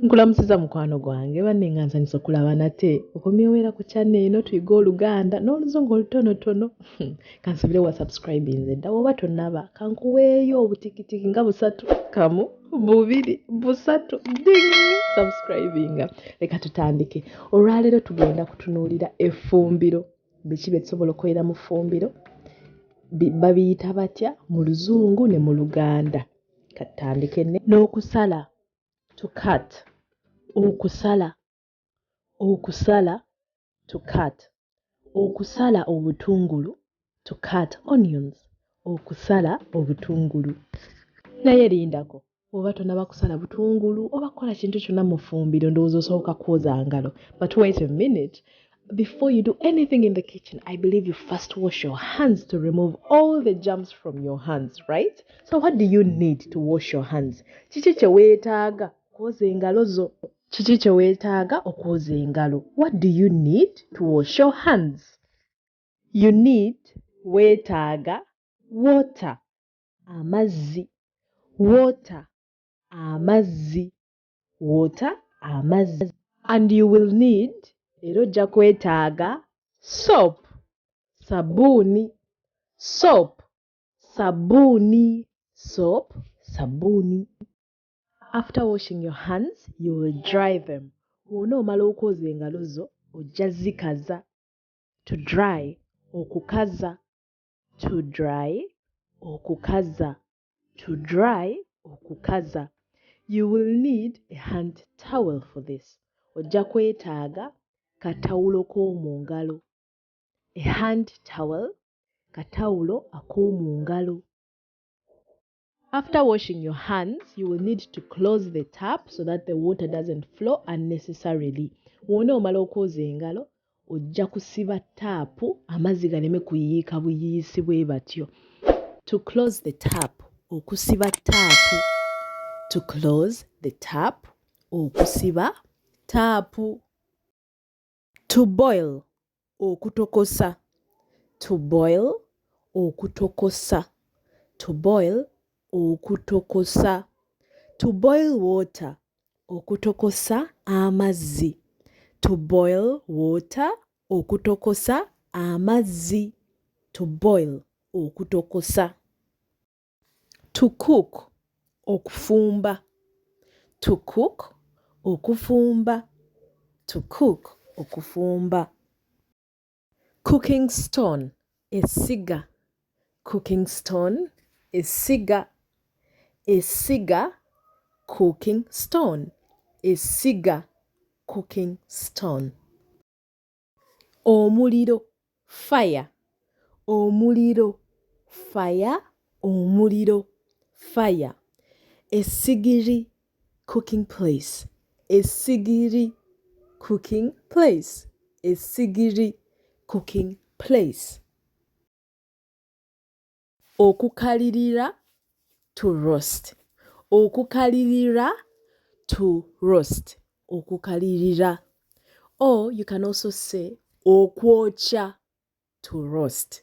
Nkulamusinza mukwano gwange banne nsanyuse okulaba nate okomyeweera ku channel eno tuyiga Oluganda n'Oluzungu olutonotono. Kansubire wa subscribing dda oba tonnaba kankuweeyo obutikitiki nga 3 kamu 2 3 ding subscribing. Leka tutandike. Olwaleero tugenda kutunuulira effumbiro. Biki bye tusobola okukolera mu ffumbiro? Babiyita batya mu Luzungu ne mu Luganda? Katandike n'okusala. To cut. Okusala. Okusala. To cut. Okusala obutungulu. To cut onions. Okusala obutungulu. Naye lindako. Oba tonaba kusala butungulu oba kola kintu kyonna mu ffumbiro ndowooza osooka kwoza ngalo. But wait a minute. Before you do anything in the kitchen, I believe you first wash your hands to remove all the germs from your hands, right? So what do you need to wash your hands? Kiki kye weetaaga okwoza engalo zo? Kiki kye weetaaga okwoza engalo? What do you need to wash your hands? You need weetaaga water, amazzi. Water, amazzi. Water, amazzi. And you will need era ojja kwetaaga soap, sabuni. Soap, sabuni. Soap, sabuni. After washing your hands, you will dry them. Bw'onoomala okwoza engalo zo ojja zikaza. To dry, okukaza. To dry, okukaza. To dry, okukaza. You will need a hand towel for this. Ojja kwetaaga katawulo k'omu ngalo. A hand towel, katawulo ak'omu ngalo. After washing your hands, you will need to close the tap so that the water doesn't flow unnecessarily. Bw'onoomala okwoza engalo, ojja kusiba taapu amazzi galeme kuyiika buyiisi bwe batyo. To close the tap, okusiba taapu. To close the tap, okusiba taapu. To boil, okutokosa. To boil, okutokosa. To boil, okutokosa. To boil water, okutokosa amazzi. To boil water, okutokosa amazzi. To boil, okutokosa. To cook, okufumba. To cook, okufumba. To cook, okufumba. Cooking stone, essiga. Cooking stone, essiga. Essiga, cooking stone. Essiga, cooking stone. Omuliro, fire. Omuliro, fire. Omuliro, fire. Essigiri, cooking place. Essigiri, cooking place. Essigiri, cooking place. Okukalirira, to roast. Okukalirira, to roast. Okukalirira. Or you can also say okwokya, to roast.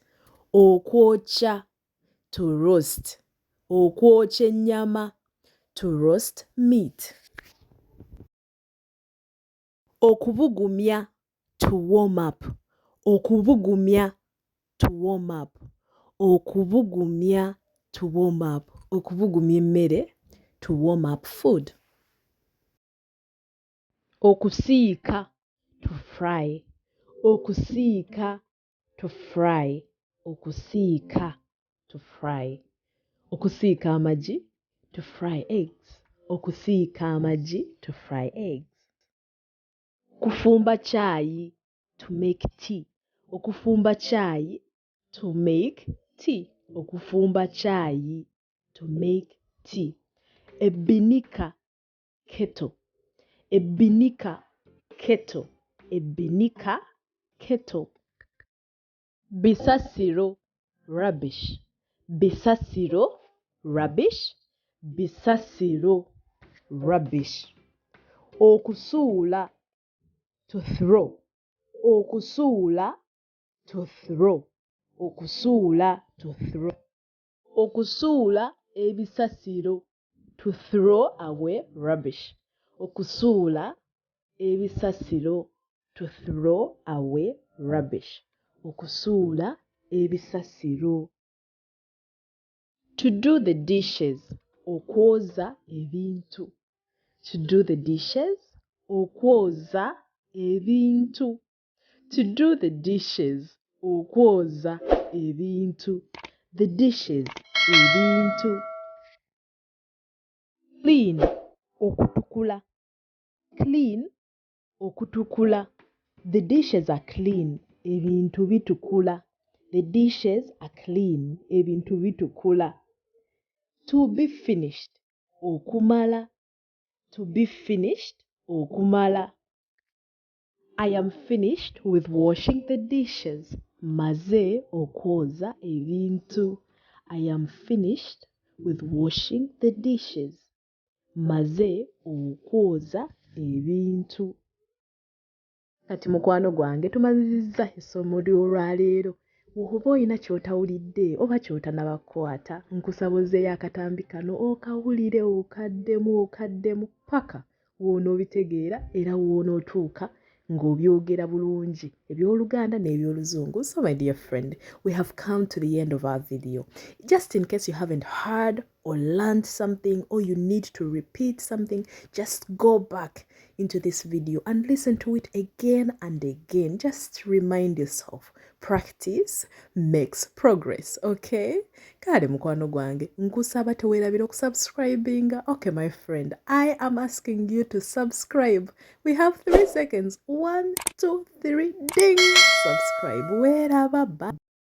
Okwokya, to roast. Okwokya ennyama, to roast meat. Okubugumya, to warm up. Okubugumya, to warm up. Okubugumya, to warm up. Okubugumya emmere, to warm up food. Okusiika, to fry. Okusiika, to fry. Okusiika, to fry. Okusiika amagi, to fry eggs. Okusiika amagi, to fry eggs. Kufumba chai, to make tea. Okufumba chai, to make tea. Okufumba chai, to make tea. Ebbinika, kettle. Ebbinika, kettle. Ebbinika, kettle. Bisasiro, rubbish. Bisasiro, rubbish. Bisasiro, rubbish. Okusuula, to throw. Okusuula, to throw. Okusuula, to throw. Okusuula ebisasiro, to throw away rubbish. okusuula ebisasiro, to throw away rubbish. Okusuula ebisasiro. To do the dishes, okwoza ebintu. To do the dishes, okwoza ebintu. To do the dishes, okwoza ebintu. The dishes, ebintu. Clean, okutukula. Clean, okutukula. The dishes are clean, ebintu bitukula. The dishes are clean, ebintu bitukula. To be finished, okumala. To be finished, okumala. I am finished with washing the dishes. Maze okwoza ebintu. I am finished with washing the dishes. Maze okwoza ebintu. Kati mukwano gwange tumaliriza essomo ly'olwaleero. Bw'oba olina ky'otawulidde oba ky'otanabakwata, nkusabozeeyo akatambi kano okawulire okaddemu paka w'onoobitegeera era w'onootuuka ng'obyogera bulungi eby'Oluganda n'eby'Oluzungu. So my dear friend, we have come to the end of our video. Just in case you haven't heard or learned something or you need to repeat something, just go back into this video and listen to it again and again. Just remind yourself, practice makes progress, okay? Kale mukwano gwange, nkusaba teweerabira okusubscribinga. Okay, my friend, I am asking you to subscribe. We have 3 seconds. 1, 2, 3, ding! Subscribe. Weeraba. Bye.